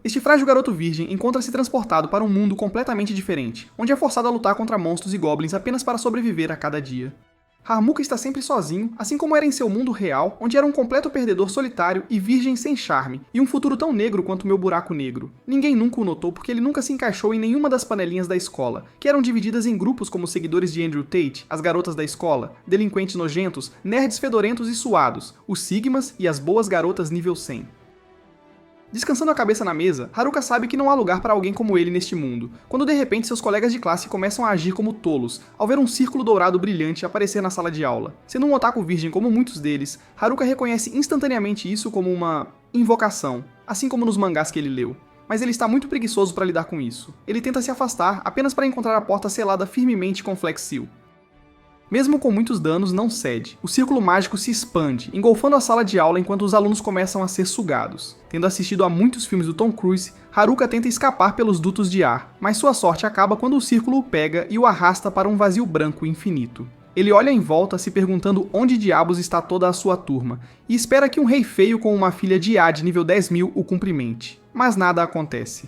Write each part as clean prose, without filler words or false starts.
Este frágil garoto virgem encontra-se transportado para um mundo completamente diferente, onde é forçado a lutar contra monstros e goblins apenas para sobreviver a cada dia. Harmuka está sempre sozinho, assim como era em seu mundo real, onde era um completo perdedor solitário e virgem sem charme, e um futuro tão negro quanto meu buraco negro. Ninguém nunca o notou porque ele nunca se encaixou em nenhuma das panelinhas da escola, que eram divididas em grupos como seguidores de Andrew Tate, as garotas da escola, delinquentes nojentos, nerds fedorentos e suados, os Sigmas e as boas garotas nível 100. Descansando a cabeça na mesa, Haruka sabe que não há lugar para alguém como ele neste mundo, quando de repente seus colegas de classe começam a agir como tolos, ao ver um círculo dourado brilhante aparecer na sala de aula. Sendo um otaku virgem como muitos deles, Haruka reconhece instantaneamente isso como uma invocação, assim como nos mangás que ele leu. Mas ele está muito preguiçoso para lidar com isso. Ele tenta se afastar apenas para encontrar a porta selada firmemente com Flex Seal. Mesmo com muitos danos, não cede. O círculo mágico se expande, engolfando a sala de aula enquanto os alunos começam a ser sugados. Tendo assistido a muitos filmes do Tom Cruise, Haruka tenta escapar pelos dutos de ar, mas sua sorte acaba quando o círculo o pega e o arrasta para um vazio branco infinito. Ele olha em volta, se perguntando onde diabos está toda a sua turma, e espera que um rei feio com uma filha de A de nível 10.000 o cumprimente. Mas nada acontece.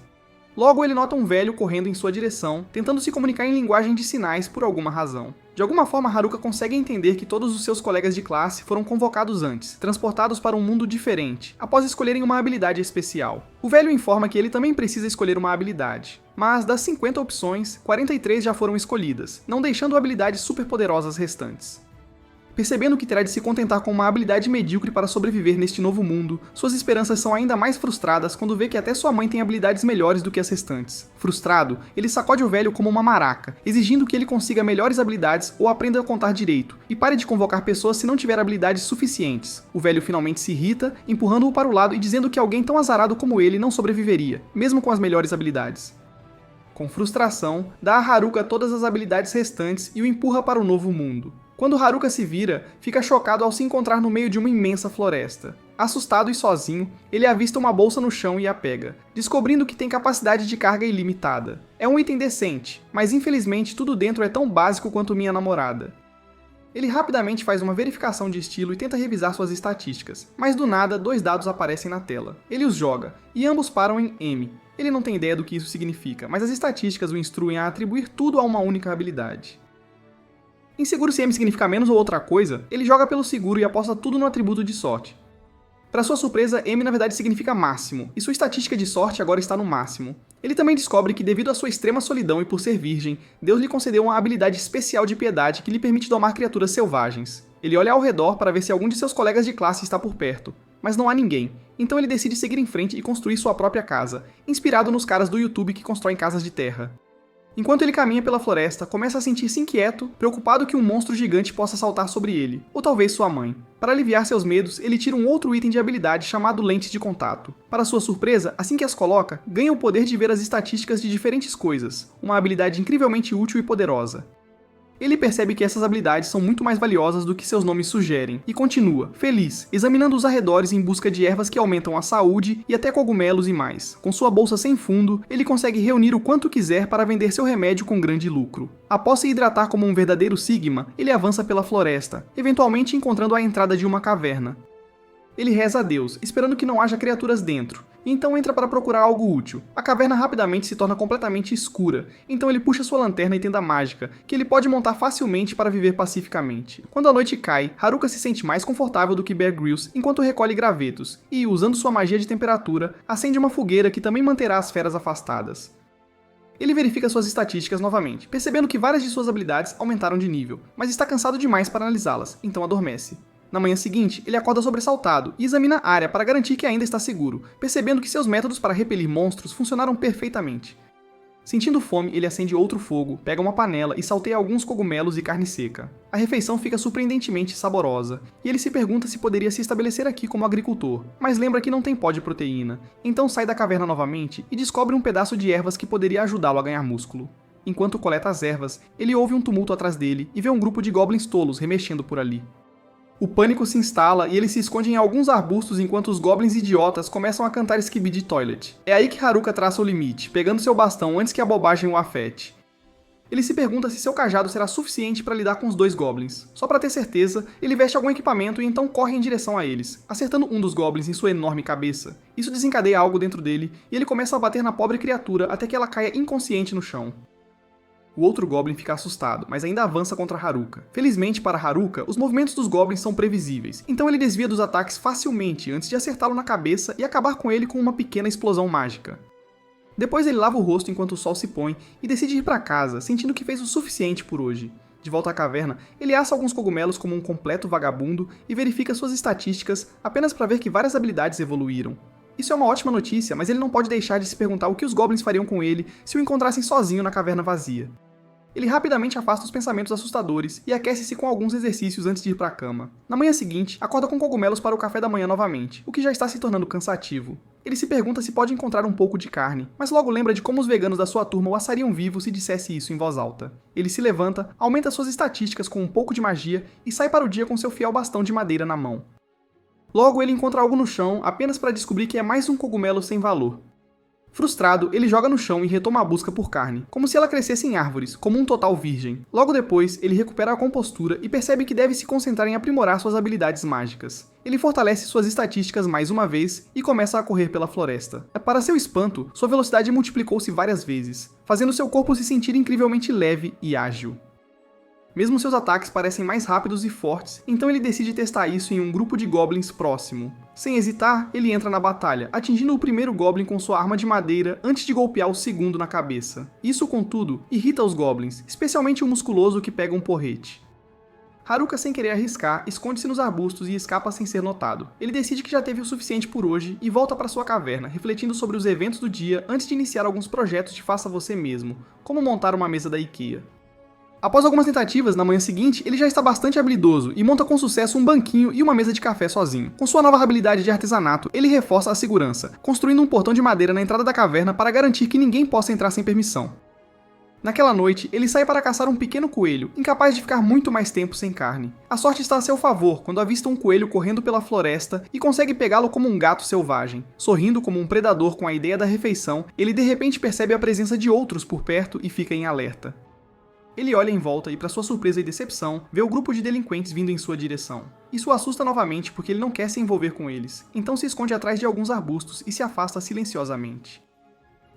Logo, ele nota um velho correndo em sua direção, tentando se comunicar em linguagem de sinais por alguma razão. De alguma forma, Haruka consegue entender que todos os seus colegas de classe foram convocados antes, transportados para um mundo diferente, após escolherem uma habilidade especial. O velho informa que ele também precisa escolher uma habilidade, mas das 50 opções, 43 já foram escolhidas, não deixando habilidades superpoderosas restantes. Percebendo que terá de se contentar com uma habilidade medíocre para sobreviver neste novo mundo, suas esperanças são ainda mais frustradas quando vê que até sua mãe tem habilidades melhores do que as restantes. Frustrado, ele sacode o velho como uma maraca, exigindo que ele consiga melhores habilidades ou aprenda a contar direito, e pare de convocar pessoas se não tiver habilidades suficientes. O velho finalmente se irrita, empurrando-o para o lado e dizendo que alguém tão azarado como ele não sobreviveria, mesmo com as melhores habilidades. Com frustração, dá a Haruka todas as habilidades restantes e o empurra para o novo mundo. Quando Haruka se vira, fica chocado ao se encontrar no meio de uma imensa floresta. Assustado e sozinho, ele avista uma bolsa no chão e a pega, descobrindo que tem capacidade de carga ilimitada. É um item decente, mas infelizmente tudo dentro é tão básico quanto minha namorada. Ele rapidamente faz uma verificação de estilo e tenta revisar suas estatísticas, mas do nada 2 dados aparecem na tela. Ele os joga, e ambos param em M. Ele não tem ideia do que isso significa, mas as estatísticas o instruem a atribuir tudo a uma única habilidade. Inseguro se M significa menos ou outra coisa, ele joga pelo seguro e aposta tudo no atributo de sorte. Para sua surpresa, M na verdade significa máximo, e sua estatística de sorte agora está no máximo. Ele também descobre que devido à sua extrema solidão e por ser virgem, Deus lhe concedeu uma habilidade especial de piedade que lhe permite domar criaturas selvagens. Ele olha ao redor para ver se algum de seus colegas de classe está por perto, mas não há ninguém, então ele decide seguir em frente e construir sua própria casa, inspirado nos caras do YouTube que constroem casas de terra. Enquanto ele caminha pela floresta, começa a sentir-se inquieto, preocupado que um monstro gigante possa saltar sobre ele, ou talvez sua mãe. Para aliviar seus medos, ele tira um outro item de habilidade chamado Lente de Contato. Para sua surpresa, assim que as coloca, ganha o poder de ver as estatísticas de diferentes coisas, uma habilidade incrivelmente útil e poderosa. Ele percebe que essas habilidades são muito mais valiosas do que seus nomes sugerem, e continua, feliz, examinando os arredores em busca de ervas que aumentam a saúde e até cogumelos e mais. Com sua bolsa sem fundo, ele consegue reunir o quanto quiser para vender seu remédio com grande lucro. Após se hidratar como um verdadeiro Sigma, ele avança pela floresta, eventualmente encontrando a entrada de uma caverna. Ele reza a Deus, esperando que não haja criaturas dentro, e então entra para procurar algo útil. A caverna rapidamente se torna completamente escura, então ele puxa sua lanterna e tenda mágica, que ele pode montar facilmente para viver pacificamente. Quando a noite cai, Haruka se sente mais confortável do que Bear Grylls enquanto recolhe gravetos, e, usando sua magia de temperatura, acende uma fogueira que também manterá as feras afastadas. Ele verifica suas estatísticas novamente, percebendo que várias de suas habilidades aumentaram de nível, mas está cansado demais para analisá-las, então adormece. Na manhã seguinte, ele acorda sobressaltado e examina a área para garantir que ainda está seguro, percebendo que seus métodos para repelir monstros funcionaram perfeitamente. Sentindo fome, ele acende outro fogo, pega uma panela e salteia alguns cogumelos e carne seca. A refeição fica surpreendentemente saborosa, e ele se pergunta se poderia se estabelecer aqui como agricultor, mas lembra que não tem pó de proteína, então sai da caverna novamente e descobre um pedaço de ervas que poderia ajudá-lo a ganhar músculo. Enquanto coleta as ervas, ele ouve um tumulto atrás dele e vê um grupo de goblins tolos remexendo por ali. O pânico se instala e ele se esconde em alguns arbustos enquanto os goblins idiotas começam a cantar Skibidi Toilet. É aí que Haruka traça o limite, pegando seu bastão antes que a bobagem o afete. Ele se pergunta se seu cajado será suficiente para lidar com os dois goblins. Só para ter certeza, ele veste algum equipamento e então corre em direção a eles, acertando um dos goblins em sua enorme cabeça. Isso desencadeia algo dentro dele, e ele começa a bater na pobre criatura até que ela caia inconsciente no chão. O outro goblin fica assustado, mas ainda avança contra Haruka. Felizmente para Haruka, os movimentos dos goblins são previsíveis, então ele desvia dos ataques facilmente antes de acertá-lo na cabeça e acabar com ele com uma pequena explosão mágica. Depois ele lava o rosto enquanto o sol se põe e decide ir para casa, sentindo que fez o suficiente por hoje. De volta à caverna, ele assa alguns cogumelos como um completo vagabundo e verifica suas estatísticas apenas para ver que várias habilidades evoluíram. Isso é uma ótima notícia, mas ele não pode deixar de se perguntar o que os goblins fariam com ele se o encontrassem sozinho na caverna vazia. Ele rapidamente afasta os pensamentos assustadores e aquece-se com alguns exercícios antes de ir para a cama. Na manhã seguinte, acorda com cogumelos para o café da manhã novamente, o que já está se tornando cansativo. Ele se pergunta se pode encontrar um pouco de carne, mas logo lembra de como os veganos da sua turma o assariam vivo se dissesse isso em voz alta. Ele se levanta, aumenta suas estatísticas com um pouco de magia e sai para o dia com seu fiel bastão de madeira na mão. Logo ele encontra algo no chão apenas para descobrir que é mais um cogumelo sem valor. Frustrado, ele joga no chão e retoma a busca por carne, como se ela crescesse em árvores, como um total virgem. Logo depois, ele recupera a compostura e percebe que deve se concentrar em aprimorar suas habilidades mágicas. Ele fortalece suas estatísticas mais uma vez e começa a correr pela floresta. Para seu espanto, sua velocidade multiplicou-se várias vezes, fazendo seu corpo se sentir incrivelmente leve e ágil. Mesmo seus ataques parecem mais rápidos e fortes, então ele decide testar isso em um grupo de goblins próximo. Sem hesitar, ele entra na batalha, atingindo o primeiro goblin com sua arma de madeira antes de golpear o segundo na cabeça. Isso, contudo, irrita os goblins, especialmente o musculoso que pega um porrete. Haruka, sem querer arriscar, esconde-se nos arbustos e escapa sem ser notado. Ele decide que já teve o suficiente por hoje e volta para sua caverna, refletindo sobre os eventos do dia antes de iniciar alguns projetos de faça você mesmo, como montar uma mesa da IKEA. Após algumas tentativas, na manhã seguinte, ele já está bastante habilidoso e monta com sucesso um banquinho e uma mesa de café sozinho. Com sua nova habilidade de artesanato, ele reforça a segurança, construindo um portão de madeira na entrada da caverna para garantir que ninguém possa entrar sem permissão. Naquela noite, ele sai para caçar um pequeno coelho, incapaz de ficar muito mais tempo sem carne. A sorte está a seu favor quando avista um coelho correndo pela floresta e consegue pegá-lo como um gato selvagem. Sorrindo como um predador com a ideia da refeição, ele de repente percebe a presença de outros por perto e fica em alerta. Ele olha em volta e, para sua surpresa e decepção, vê o grupo de delinquentes vindo em sua direção. Isso o assusta novamente porque ele não quer se envolver com eles, então se esconde atrás de alguns arbustos e se afasta silenciosamente.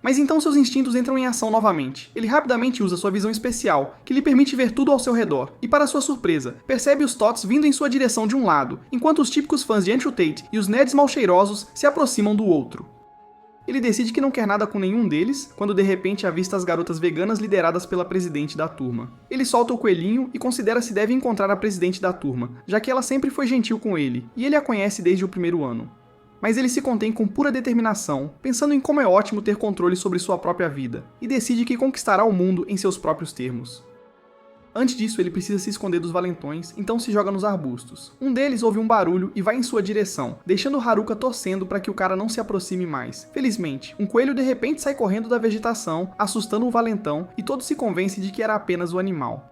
Mas então seus instintos entram em ação novamente. Ele rapidamente usa sua visão especial, que lhe permite ver tudo ao seu redor, e para sua surpresa, percebe os Tots vindo em sua direção de um lado, enquanto os típicos fãs de Andrew Tate e os nerds mal cheirosos se aproximam do outro. Ele decide que não quer nada com nenhum deles, quando de repente avista as garotas veganas lideradas pela presidente da turma. Ele solta o coelhinho e considera se deve encontrar a presidente da turma, já que ela sempre foi gentil com ele, e ele a conhece desde o primeiro ano. Mas ele se contém com pura determinação, pensando em como é ótimo ter controle sobre sua própria vida, e decide que conquistará o mundo em seus próprios termos. Antes disso, ele precisa se esconder dos valentões, então se joga nos arbustos. Um deles ouve um barulho e vai em sua direção, deixando Haruka torcendo para que o cara não se aproxime mais. Felizmente, um coelho de repente sai correndo da vegetação, assustando o valentão, e todos se convencem de que era apenas o animal.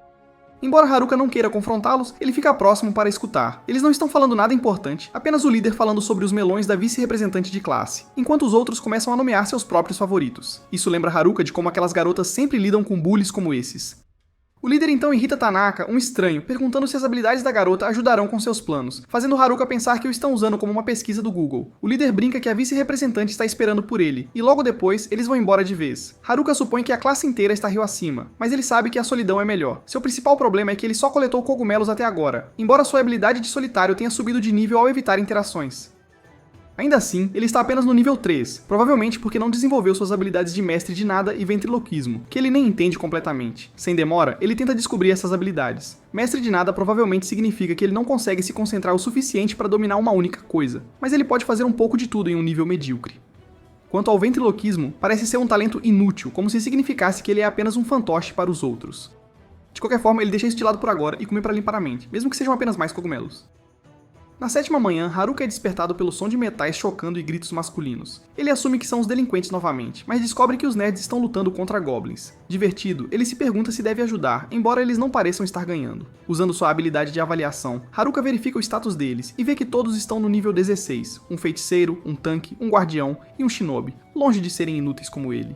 Embora Haruka não queira confrontá-los, ele fica próximo para escutar. Eles não estão falando nada importante, apenas o líder falando sobre os melões da vice-representante de classe, enquanto os outros começam a nomear seus próprios favoritos. Isso lembra Haruka de como aquelas garotas sempre lidam com bullies como esses. O líder então irrita Tanaka, um estranho, perguntando se as habilidades da garota ajudarão com seus planos, fazendo Haruka pensar que o estão usando como uma pesquisa do Google. O líder brinca que a vice-representante está esperando por ele, e logo depois, eles vão embora de vez. Haruka supõe que a classe inteira está rio acima, mas ele sabe que a solidão é melhor. Seu principal problema é que ele só coletou cogumelos até agora, embora sua habilidade de solitário tenha subido de nível ao evitar interações. Ainda assim, ele está apenas no nível 3, provavelmente porque não desenvolveu suas habilidades de mestre de nada e ventriloquismo, que ele nem entende completamente. Sem demora, ele tenta descobrir essas habilidades. Mestre de nada provavelmente significa que ele não consegue se concentrar o suficiente para dominar uma única coisa, mas ele pode fazer um pouco de tudo em um nível medíocre. Quanto ao ventriloquismo, parece ser um talento inútil, como se significasse que ele é apenas um fantoche para os outros. De qualquer forma, ele deixa isso de lado por agora e come para limpar a mente, mesmo que sejam apenas mais cogumelos. Na 7ª manhã, Haruka é despertado pelo som de metais chocando e gritos masculinos. Ele assume que são os delinquentes novamente, mas descobre que os nerds estão lutando contra goblins. Divertido, ele se pergunta se deve ajudar, embora eles não pareçam estar ganhando. Usando sua habilidade de avaliação, Haruka verifica o status deles e vê que todos estão no nível 16, um feiticeiro, um tanque, um guardião e um shinobi, longe de serem inúteis como ele.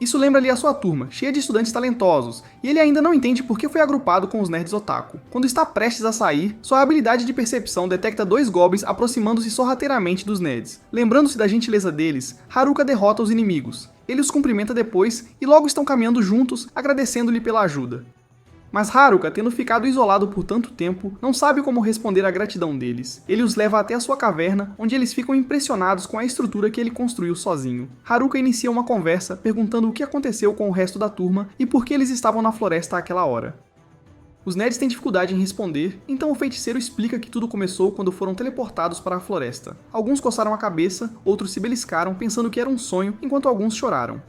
Isso lembra-lhe a sua turma, cheia de estudantes talentosos, e ele ainda não entende por que foi agrupado com os nerds otaku. Quando está prestes a sair, sua habilidade de percepção detecta 2 goblins aproximando-se sorrateiramente dos nerds. Lembrando-se da gentileza deles, Haruka derrota os inimigos. Ele os cumprimenta depois e logo estão caminhando juntos, agradecendo-lhe pela ajuda. Mas Haruka, tendo ficado isolado por tanto tempo, não sabe como responder à gratidão deles. Ele os leva até a sua caverna, onde eles ficam impressionados com a estrutura que ele construiu sozinho. Haruka inicia uma conversa perguntando o que aconteceu com o resto da turma e por que eles estavam na floresta àquela hora. Os nerds têm dificuldade em responder, então o feiticeiro explica que tudo começou quando foram teleportados para a floresta. Alguns coçaram a cabeça, outros se beliscaram pensando que era um sonho, enquanto alguns choraram.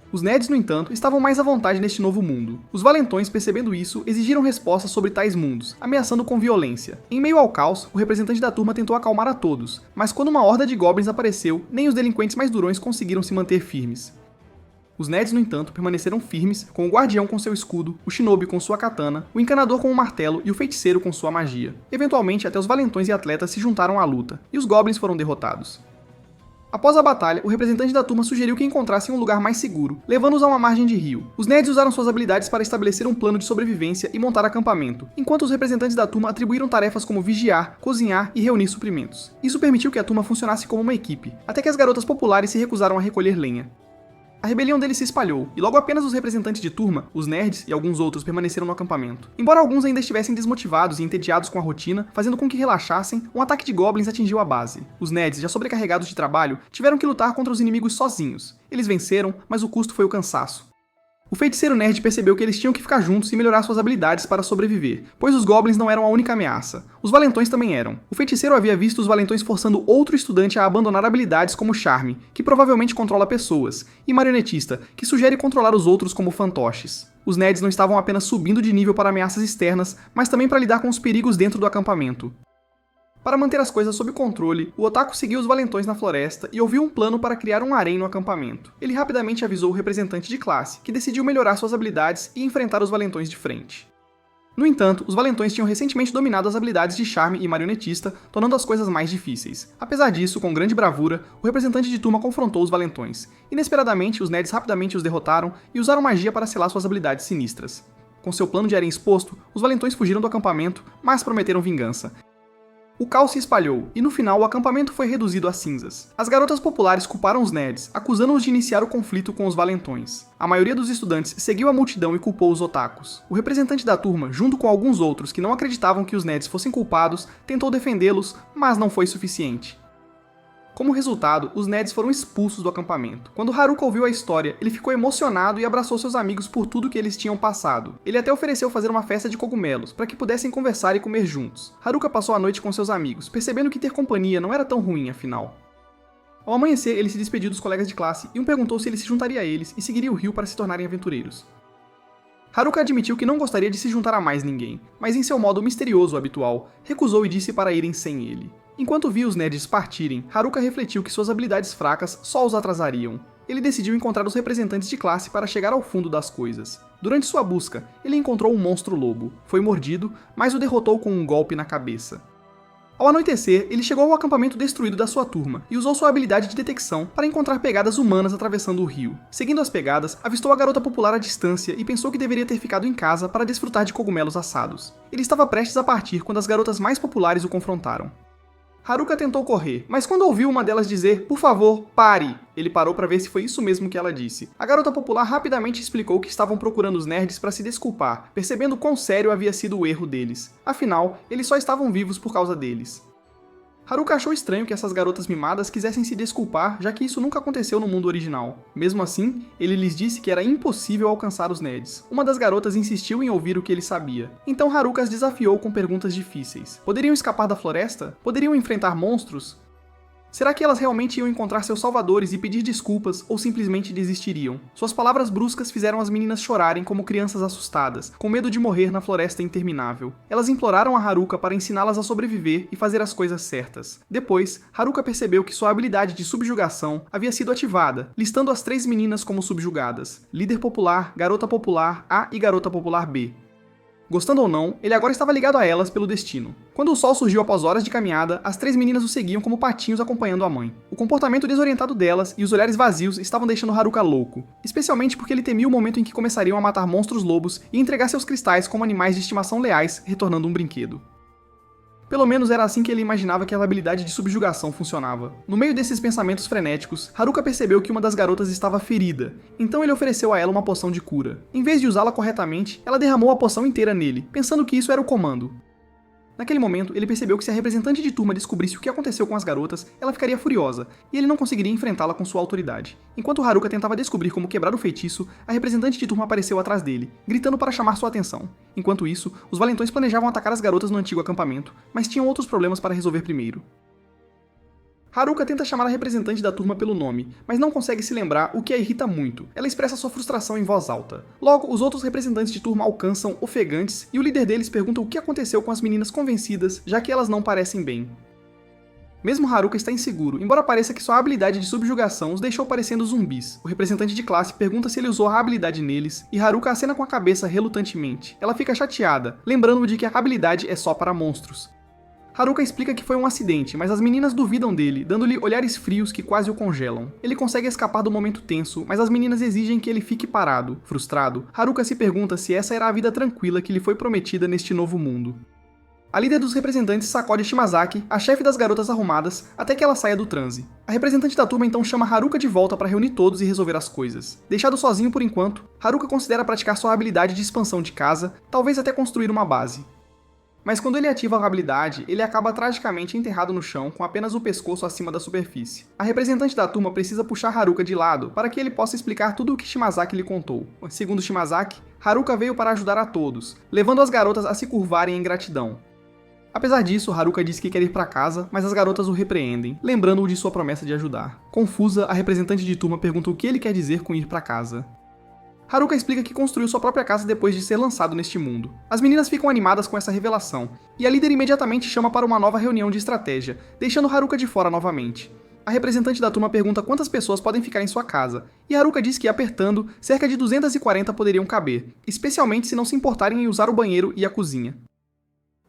Os nerds, no entanto, estavam mais à vontade neste novo mundo. Os valentões, percebendo isso, exigiram respostas sobre tais mundos, ameaçando com violência. Em meio ao caos, o representante da turma tentou acalmar a todos, mas quando uma horda de goblins apareceu, nem os delinquentes mais durões conseguiram se manter firmes. Os nerds, no entanto, permaneceram firmes, com o guardião com seu escudo, o shinobi com sua katana, o encanador com o martelo e o feiticeiro com sua magia. Eventualmente, até os valentões e atletas se juntaram à luta, e os goblins foram derrotados. Após a batalha, o representante da turma sugeriu que encontrassem um lugar mais seguro, levando-os a uma margem de rio. Os nerds usaram suas habilidades para estabelecer um plano de sobrevivência e montar acampamento, enquanto os representantes da turma atribuíram tarefas como vigiar, cozinhar e reunir suprimentos. Isso permitiu que a turma funcionasse como uma equipe, até que as garotas populares se recusaram a recolher lenha. A rebelião deles se espalhou, e logo apenas os representantes de turma, os nerds e alguns outros permaneceram no acampamento. Embora alguns ainda estivessem desmotivados e entediados com a rotina, fazendo com que relaxassem, um ataque de goblins atingiu a base. Os nerds, já sobrecarregados de trabalho, tiveram que lutar contra os inimigos sozinhos. Eles venceram, mas o custo foi o cansaço. O feiticeiro nerd percebeu que eles tinham que ficar juntos e melhorar suas habilidades para sobreviver, pois os goblins não eram a única ameaça. Os valentões também eram. O feiticeiro havia visto os valentões forçando outro estudante a abandonar habilidades como charme, que provavelmente controla pessoas, e marionetista, que sugere controlar os outros como fantoches. Os nerds não estavam apenas subindo de nível para ameaças externas, mas também para lidar com os perigos dentro do acampamento. Para manter as coisas sob controle, o otaku seguiu os valentões na floresta e ouviu um plano para criar um harém no acampamento. Ele rapidamente avisou o representante de classe, que decidiu melhorar suas habilidades e enfrentar os valentões de frente. No entanto, os valentões tinham recentemente dominado as habilidades de charme e marionetista, tornando as coisas mais difíceis. Apesar disso, com grande bravura, o representante de turma confrontou os valentões. Inesperadamente, os nerds rapidamente os derrotaram e usaram magia para selar suas habilidades sinistras. Com seu plano de harém exposto, os valentões fugiram do acampamento, mas prometeram vingança. O caos se espalhou, e no final o acampamento foi reduzido a cinzas. As garotas populares culparam os nerds, acusando-os de iniciar o conflito com os valentões. A maioria dos estudantes seguiu a multidão e culpou os otakus. O representante da turma, junto com alguns outros que não acreditavam que os nerds fossem culpados, tentou defendê-los, mas não foi suficiente. Como resultado, os nerds foram expulsos do acampamento. Quando Haruka ouviu a história, ele ficou emocionado e abraçou seus amigos por tudo que eles tinham passado. Ele até ofereceu fazer uma festa de cogumelos, para que pudessem conversar e comer juntos. Haruka passou a noite com seus amigos, percebendo que ter companhia não era tão ruim afinal. Ao amanhecer, ele se despediu dos colegas de classe e um perguntou se ele se juntaria a eles e seguiria o rio para se tornarem aventureiros. Haruka admitiu que não gostaria de se juntar a mais ninguém, mas em seu modo misterioso habitual, recusou e disse para irem sem ele. Enquanto via os nerds partirem, Haruka refletiu que suas habilidades fracas só os atrasariam. Ele decidiu encontrar os representantes de classe para chegar ao fundo das coisas. Durante sua busca, ele encontrou um monstro-lobo. Foi mordido, mas o derrotou com um golpe na cabeça. Ao anoitecer, ele chegou ao acampamento destruído da sua turma e usou sua habilidade de detecção para encontrar pegadas humanas atravessando o rio. Seguindo as pegadas, avistou a garota popular à distância e pensou que deveria ter ficado em casa para desfrutar de cogumelos assados. Ele estava prestes a partir quando as garotas mais populares o confrontaram. Haruka tentou correr, mas quando ouviu uma delas dizer, por favor, pare, ele parou para ver se foi isso mesmo que ela disse. A garota popular rapidamente explicou que estavam procurando os nerds para se desculpar, percebendo quão sério havia sido o erro deles. Afinal, eles só estavam vivos por causa deles. Haruka achou estranho que essas garotas mimadas quisessem se desculpar, já que isso nunca aconteceu no mundo original. Mesmo assim, ele lhes disse que era impossível alcançar os nerds. Uma das garotas insistiu em ouvir o que ele sabia. Então Haruka as desafiou com perguntas difíceis. Poderiam escapar da floresta? Poderiam enfrentar monstros? Será que elas realmente iam encontrar seus salvadores e pedir desculpas ou simplesmente desistiriam? Suas palavras bruscas fizeram as meninas chorarem como crianças assustadas, com medo de morrer na floresta interminável. Elas imploraram a Haruka para ensiná-las a sobreviver e fazer as coisas certas. Depois, Haruka percebeu que sua habilidade de subjugação havia sido ativada, listando as 3 meninas como subjugadas: líder popular, garota popular A e garota popular B. Gostando ou não, ele agora estava ligado a elas pelo destino. Quando o sol surgiu após horas de caminhada, as 3 meninas o seguiam como patinhos acompanhando a mãe. O comportamento desorientado delas e os olhares vazios estavam deixando Haruka louco, especialmente porque ele temia o momento em que começariam a matar monstros lobos e entregar seus cristais como animais de estimação leais, retornando um brinquedo. Pelo menos era assim que ele imaginava que a habilidade de subjugação funcionava. No meio desses pensamentos frenéticos, Haruka percebeu que uma das garotas estava ferida, então ele ofereceu a ela uma poção de cura. Em vez de usá-la corretamente, ela derramou a poção inteira nele, pensando que isso era o comando. Naquele momento, ele percebeu que se a representante de turma descobrisse o que aconteceu com as garotas, ela ficaria furiosa, e ele não conseguiria enfrentá-la com sua autoridade. Enquanto Haruka tentava descobrir como quebrar o feitiço, a representante de turma apareceu atrás dele, gritando para chamar sua atenção. Enquanto isso, os valentões planejavam atacar as garotas no antigo acampamento, mas tinham outros problemas para resolver primeiro. Haruka tenta chamar a representante da turma pelo nome, mas não consegue se lembrar, o que a irrita muito. Ela expressa sua frustração em voz alta. Logo, os outros representantes de turma alcançam, ofegantes, e o líder deles pergunta o que aconteceu com as meninas convencidas, já que elas não parecem bem. Mesmo Haruka está inseguro, embora pareça que sua habilidade de subjugação os deixou parecendo zumbis. O representante de classe pergunta se ele usou a habilidade neles, e Haruka acena com a cabeça relutantemente. Ela fica chateada, lembrando-o de que a habilidade é só para monstros. Haruka explica que foi um acidente, mas as meninas duvidam dele, dando-lhe olhares frios que quase o congelam. Ele consegue escapar do momento tenso, mas as meninas exigem que ele fique parado. Frustrado, Haruka se pergunta se essa era a vida tranquila que lhe foi prometida neste novo mundo. A líder dos representantes sacode Shimazaki, a chefe das garotas arrumadas, até que ela saia do transe. A representante da turma então chama Haruka de volta para reunir todos e resolver as coisas. Deixado sozinho por enquanto, Haruka considera praticar sua habilidade de expansão de casa, talvez até construir uma base. Mas quando ele ativa a habilidade, ele acaba tragicamente enterrado no chão com apenas o pescoço acima da superfície. A representante da turma precisa puxar Haruka de lado para que ele possa explicar tudo o que Shimazaki lhe contou. Segundo Shimazaki, Haruka veio para ajudar a todos, levando as garotas a se curvarem em gratidão. Apesar disso, Haruka diz que quer ir para casa, mas as garotas o repreendem, lembrando-o de sua promessa de ajudar. Confusa, a representante de turma pergunta o que ele quer dizer com ir para casa. Haruka explica que construiu sua própria casa depois de ser lançado neste mundo. As meninas ficam animadas com essa revelação, e a líder imediatamente chama para uma nova reunião de estratégia, deixando Haruka de fora novamente. A representante da turma pergunta quantas pessoas podem ficar em sua casa, e Haruka diz que, apertando, cerca de 240 poderiam caber, especialmente se não se importarem em usar o banheiro e a cozinha.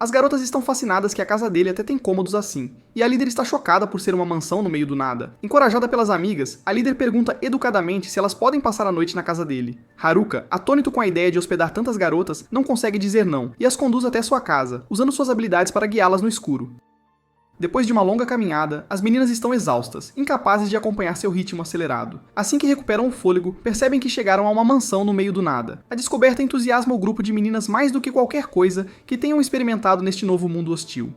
As garotas estão fascinadas que a casa dele até tem cômodos assim, e a líder está chocada por ser uma mansão no meio do nada. Encorajada pelas amigas, a líder pergunta educadamente se elas podem passar a noite na casa dele. Haruka, atônito com a ideia de hospedar tantas garotas, não consegue dizer não, e as conduz até sua casa, usando suas habilidades para guiá-las no escuro. Depois de uma longa caminhada, as meninas estão exaustas, incapazes de acompanhar seu ritmo acelerado. Assim que recuperam o fôlego, percebem que chegaram a uma mansão no meio do nada. A descoberta entusiasma o grupo de meninas mais do que qualquer coisa que tenham experimentado neste novo mundo hostil.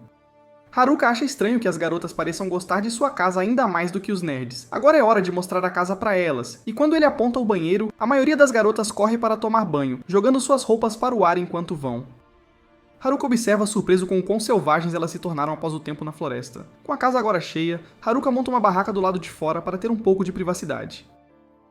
Haruka acha estranho que as garotas pareçam gostar de sua casa ainda mais do que os nerds. Agora é hora de mostrar a casa para elas, e quando ele aponta o banheiro, a maioria das garotas corre para tomar banho, jogando suas roupas para o ar enquanto vão. Haruka observa surpreso com o quão selvagens elas se tornaram após o tempo na floresta. Com a casa agora cheia, Haruka monta uma barraca do lado de fora para ter um pouco de privacidade.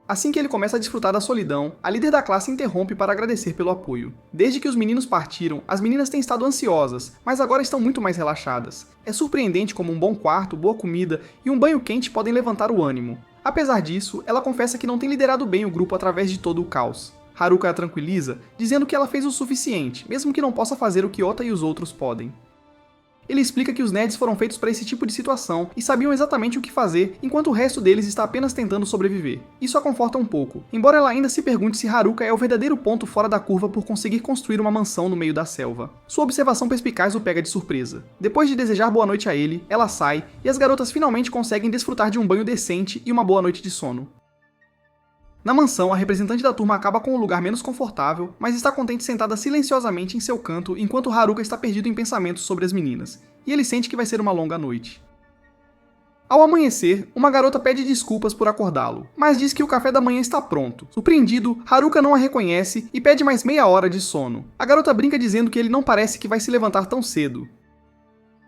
Assim que ele começa a desfrutar da solidão, a líder da classe interrompe para agradecer pelo apoio. Desde que os meninos partiram, as meninas têm estado ansiosas, mas agora estão muito mais relaxadas. É surpreendente como um bom quarto, boa comida e um banho quente podem levantar o ânimo. Apesar disso, ela confessa que não tem liderado bem o grupo através de todo o caos. Haruka a tranquiliza, dizendo que ela fez o suficiente, mesmo que não possa fazer o que Ota e os outros podem. Ele explica que os nerds foram feitos para esse tipo de situação e sabiam exatamente o que fazer, enquanto o resto deles está apenas tentando sobreviver. Isso a conforta um pouco, embora ela ainda se pergunte se Haruka é o verdadeiro ponto fora da curva por conseguir construir uma mansão no meio da selva. Sua observação perspicaz o pega de surpresa. Depois de desejar boa noite a ele, ela sai, e as garotas finalmente conseguem desfrutar de um banho decente e uma boa noite de sono. Na mansão, a representante da turma acaba com um lugar menos confortável, mas está contente sentada silenciosamente em seu canto enquanto Haruka está perdido em pensamentos sobre as meninas, e ele sente que vai ser uma longa noite. Ao amanhecer, uma garota pede desculpas por acordá-lo, mas diz que o café da manhã está pronto. Surpreendido, Haruka não a reconhece e pede mais meia hora de sono. A garota brinca dizendo que ele não parece que vai se levantar tão cedo.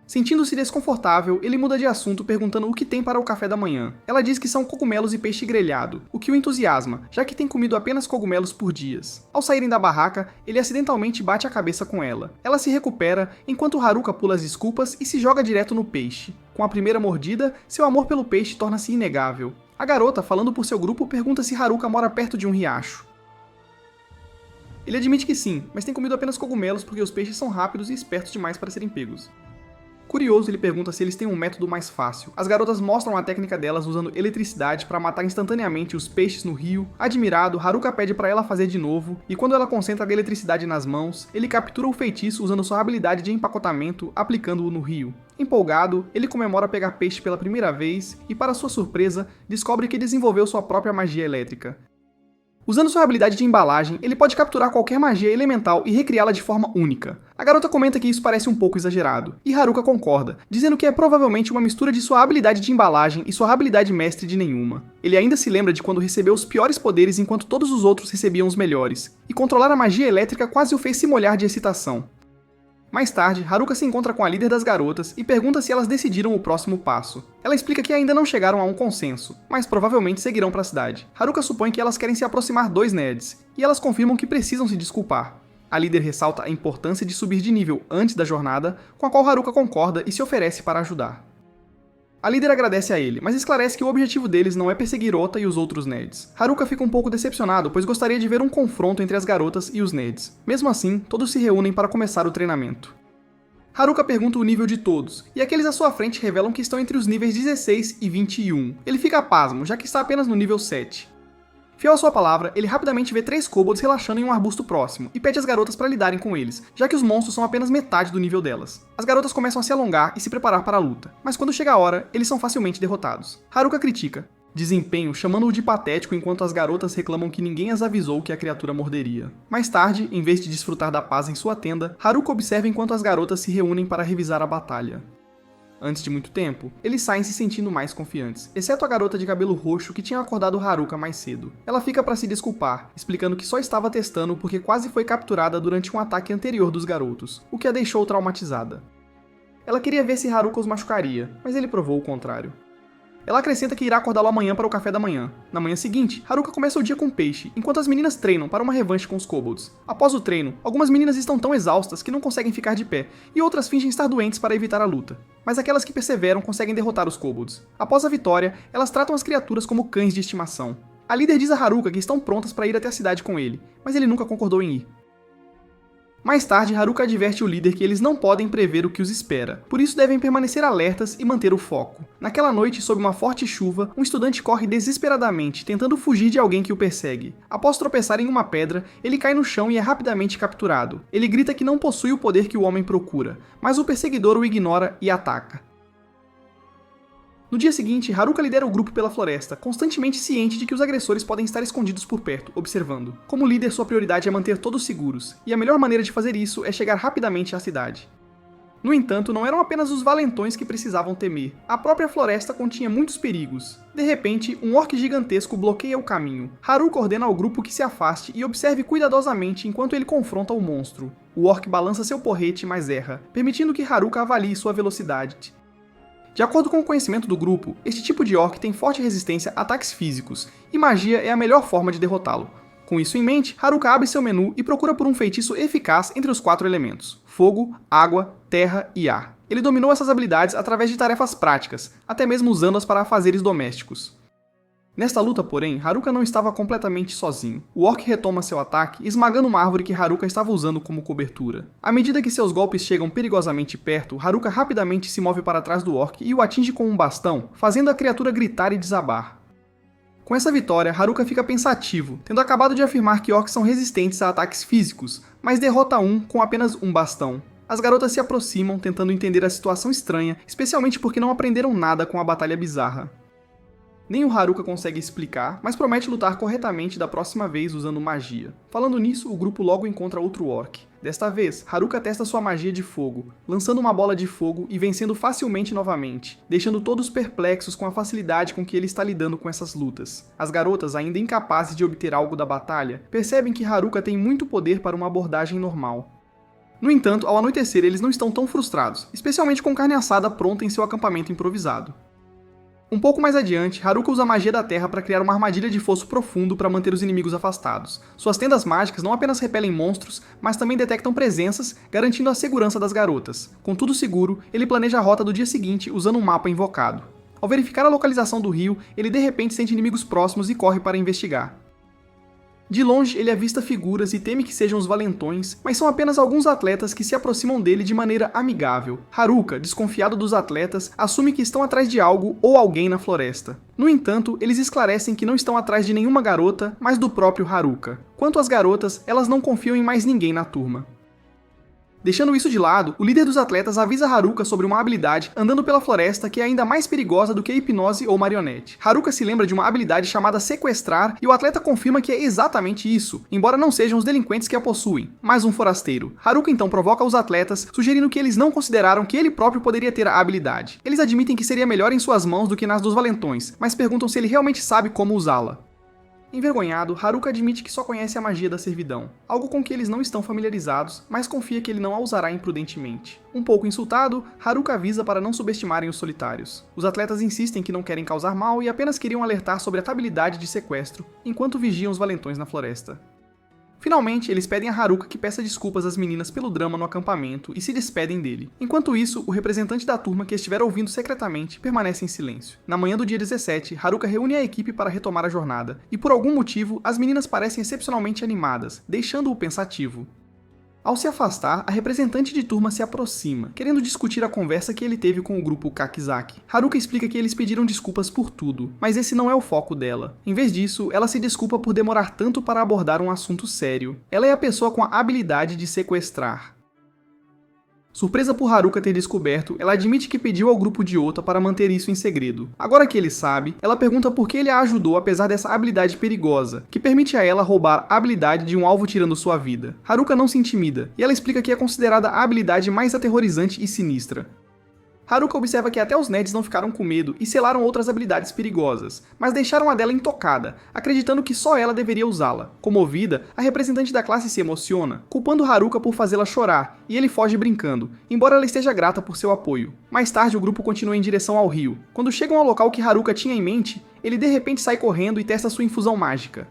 Sentindo-se desconfortável, ele muda de assunto perguntando o que tem para o café da manhã. Ela diz que são cogumelos e peixe grelhado, o que o entusiasma, já que tem comido apenas cogumelos por dias. Ao saírem da barraca, ele acidentalmente bate a cabeça com ela. Ela se recupera, enquanto Haruka pula as desculpas e se joga direto no peixe. Com a primeira mordida, seu amor pelo peixe torna-se inegável. A garota, falando por seu grupo, pergunta se Haruka mora perto de um riacho. Ele admite que sim, mas tem comido apenas cogumelos porque os peixes são rápidos e espertos demais para serem pegos. Curioso, ele pergunta se eles têm um método mais fácil. As garotas mostram a técnica delas usando eletricidade para matar instantaneamente os peixes no rio. Admirado, Haruka pede para ela fazer de novo, e quando ela concentra a eletricidade nas mãos, ele captura o feitiço usando sua habilidade de empacotamento, aplicando-o no rio. Empolgado, ele comemora pegar peixe pela primeira vez e, para sua surpresa, descobre que desenvolveu sua própria magia elétrica. Usando sua habilidade de embalagem, ele pode capturar qualquer magia elemental e recriá-la de forma única. A garota comenta que isso parece um pouco exagerado, e Haruka concorda, dizendo que é provavelmente uma mistura de sua habilidade de embalagem e sua habilidade mestre de nenhuma. Ele ainda se lembra de quando recebeu os piores poderes enquanto todos os outros recebiam os melhores, e controlar a magia elétrica quase o fez se molhar de excitação. Mais tarde, Haruka se encontra com a líder das garotas e pergunta se elas decidiram o próximo passo. Ela explica que ainda não chegaram a um consenso, mas provavelmente seguirão para a cidade. Haruka supõe que elas querem se aproximar dos nerds, e elas confirmam que precisam se desculpar. A líder ressalta a importância de subir de nível antes da jornada, com a qual Haruka concorda e se oferece para ajudar. A líder agradece a ele, mas esclarece que o objetivo deles não é perseguir Ota e os outros nerds. Haruka fica um pouco decepcionado, pois gostaria de ver um confronto entre as garotas e os nerds. Mesmo assim, todos se reúnem para começar o treinamento. Haruka pergunta o nível de todos, e aqueles à sua frente revelam que estão entre os níveis 16 e 21. Ele fica pasmo, já que está apenas no nível 7. Fiel à sua palavra, ele rapidamente vê 3 kobolds relaxando em um arbusto próximo, e pede às garotas para lidarem com eles, já que os monstros são apenas metade do nível delas. As garotas começam a se alongar e se preparar para a luta, mas quando chega a hora, eles são facilmente derrotados. Haruka critica desempenho, chamando-o de patético enquanto as garotas reclamam que ninguém as avisou que a criatura morderia. Mais tarde, em vez de desfrutar da paz em sua tenda, Haruka observa enquanto as garotas se reúnem para revisar a batalha. Antes de muito tempo, eles saem se sentindo mais confiantes, exceto a garota de cabelo roxo que tinha acordado Haruka mais cedo. Ela fica para se desculpar, explicando que só estava testando porque quase foi capturada durante um ataque anterior dos garotos, o que a deixou traumatizada. Ela queria ver se Haruka os machucaria, mas ele provou o contrário. Ela acrescenta que irá acordá-lo amanhã para o café da manhã. Na manhã seguinte, Haruka começa o dia com peixe, enquanto as meninas treinam para uma revanche com os kobolds. Após o treino, algumas meninas estão tão exaustas que não conseguem ficar de pé, e outras fingem estar doentes para evitar a luta. Mas aquelas que perseveram conseguem derrotar os kobolds. Após a vitória, elas tratam as criaturas como cães de estimação. A líder diz a Haruka que estão prontas para ir até a cidade com ele, mas ele nunca concordou em ir. Mais tarde, Haruka adverte o líder que eles não podem prever o que os espera, por isso devem permanecer alertas e manter o foco. Naquela noite, sob uma forte chuva, um estudante corre desesperadamente, tentando fugir de alguém que o persegue. Após tropeçar em uma pedra, ele cai no chão e é rapidamente capturado. Ele grita que não possui o poder que o homem procura, mas o perseguidor o ignora e ataca. No dia seguinte, Haruka lidera o grupo pela floresta, constantemente ciente de que os agressores podem estar escondidos por perto, observando. Como líder, sua prioridade é manter todos seguros, e a melhor maneira de fazer isso é chegar rapidamente à cidade. No entanto, não eram apenas os valentões que precisavam temer. A própria floresta continha muitos perigos. De repente, um orc gigantesco bloqueia o caminho. Haruka ordena ao grupo que se afaste e observe cuidadosamente enquanto ele confronta o monstro. O orc balança seu porrete, mas erra, permitindo que Haruka avalie sua velocidade. De acordo com o conhecimento do grupo, este tipo de orc tem forte resistência a ataques físicos, e magia é a melhor forma de derrotá-lo. Com isso em mente, Haruka abre seu menu e procura por um feitiço eficaz entre os 4 elementos: fogo, água, terra e ar. Ele dominou essas habilidades através de tarefas práticas, até mesmo usando-as para afazeres domésticos. Nesta luta, porém, Haruka não estava completamente sozinho. O orc retoma seu ataque, esmagando uma árvore que Haruka estava usando como cobertura. À medida que seus golpes chegam perigosamente perto, Haruka rapidamente se move para trás do orc e o atinge com um bastão, fazendo a criatura gritar e desabar. Com essa vitória, Haruka fica pensativo, tendo acabado de afirmar que orcs são resistentes a ataques físicos, mas derrota um com apenas um bastão. As garotas se aproximam, tentando entender a situação estranha, especialmente porque não aprenderam nada com a batalha bizarra. Nem o Haruka consegue explicar, mas promete lutar corretamente da próxima vez usando magia. Falando nisso, o grupo logo encontra outro orc. Desta vez, Haruka testa sua magia de fogo, lançando uma bola de fogo e vencendo facilmente novamente, deixando todos perplexos com a facilidade com que ele está lidando com essas lutas. As garotas, ainda incapazes de obter algo da batalha, percebem que Haruka tem muito poder para uma abordagem normal. No entanto, ao anoitecer, eles não estão tão frustrados, especialmente com carne assada pronta em seu acampamento improvisado. Um pouco mais adiante, Haruka usa a magia da terra para criar uma armadilha de fosso profundo para manter os inimigos afastados. Suas tendas mágicas não apenas repelem monstros, mas também detectam presenças, garantindo a segurança das garotas. Com tudo seguro, ele planeja a rota do dia seguinte usando um mapa invocado. Ao verificar a localização do rio, ele de repente sente inimigos próximos e corre para investigar. De longe, ele avista figuras e teme que sejam os valentões, mas são apenas alguns atletas que se aproximam dele de maneira amigável. Haruka, desconfiado dos atletas, assume que estão atrás de algo ou alguém na floresta. No entanto, eles esclarecem que não estão atrás de nenhuma garota, mas do próprio Haruka. Quanto às garotas, elas não confiam em mais ninguém na turma. Deixando isso de lado, o líder dos atletas avisa Haruka sobre uma habilidade andando pela floresta que é ainda mais perigosa do que a hipnose ou marionete. Haruka se lembra de uma habilidade chamada sequestrar e o atleta confirma que é exatamente isso, embora não sejam os delinquentes que a possuem, mas um forasteiro. Haruka então provoca os atletas, sugerindo que eles não consideraram que ele próprio poderia ter a habilidade. Eles admitem que seria melhor em suas mãos do que nas dos valentões, mas perguntam se ele realmente sabe como usá-la. Envergonhado, Haruka admite que só conhece a magia da servidão, algo com que eles não estão familiarizados, mas confia que ele não a usará imprudentemente. Um pouco insultado, Haruka avisa para não subestimarem os solitários. Os atletas insistem que não querem causar mal e apenas queriam alertar sobre a habilidade de sequestro, enquanto vigiam os valentões na floresta. Finalmente, eles pedem a Haruka que peça desculpas às meninas pelo drama no acampamento e se despedem dele. Enquanto isso, o representante da turma que estiver ouvindo secretamente permanece em silêncio. Na manhã do dia 17, Haruka reúne a equipe para retomar a jornada, e por algum motivo, as meninas parecem excepcionalmente animadas, deixando-o pensativo. Ao se afastar, a representante de turma se aproxima, querendo discutir a conversa que ele teve com o grupo Kakizaki. Haruka explica que eles pediram desculpas por tudo, mas esse não é o foco dela. Em vez disso, ela se desculpa por demorar tanto para abordar um assunto sério. Ela é a pessoa com a habilidade de sequestrar. Surpresa por Haruka ter descoberto, ela admite que pediu ao grupo de Ota para manter isso em segredo. Agora que ele sabe, ela pergunta por que ele a ajudou apesar dessa habilidade perigosa, que permite a ela roubar a habilidade de um alvo tirando sua vida. Haruka não se intimida, e ela explica que é considerada a habilidade mais aterrorizante e sinistra. Haruka observa que até os nerds não ficaram com medo e selaram outras habilidades perigosas, mas deixaram a dela intocada, acreditando que só ela deveria usá-la. Comovida, a representante da classe se emociona, culpando Haruka por fazê-la chorar, e ele foge brincando, embora ela esteja grata por seu apoio. Mais tarde, o grupo continua em direção ao rio. Quando chegam ao local que Haruka tinha em mente, ele de repente sai correndo e testa sua infusão mágica.